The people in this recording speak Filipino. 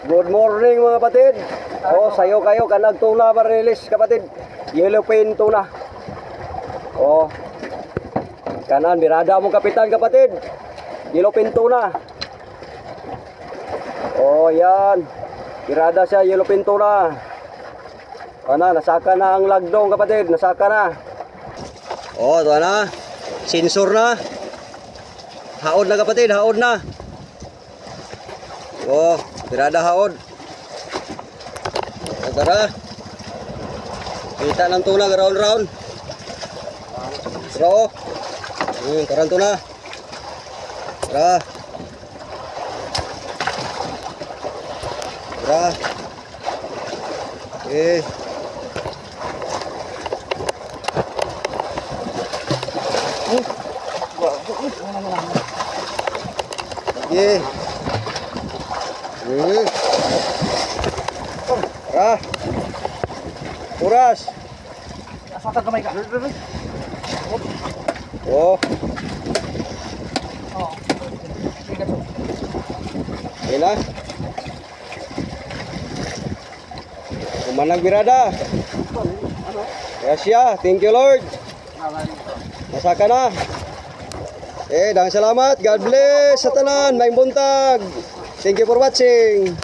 Good morning mga kapatid. Oh, sayo kayo kanag tuna barilis kapatid. Yellowfin tuna. Oh. Kanan birada mo kapitan kapatid. Yellowfin tuna. Oh, yan. Birada siya yellowfin tuna. Ana, nasaka na ang lagdong kapatid, nasaka na. Oh, ito na. Sensor na. Haod na kapatid, haod na. Oh, birada haod. Tara. Kita ng tuna round-round. Tara. Tarang tuna. Tara. Tara. Eh. Yeah. Tara. Puras. Asatan kamay ka. Oh. Oh. Ila. Kumanag birada. Gracias. Thank you Lord. Nasaka na. Dang salamat. God bless sa tanan. Maayong buntag. Thank you for watching.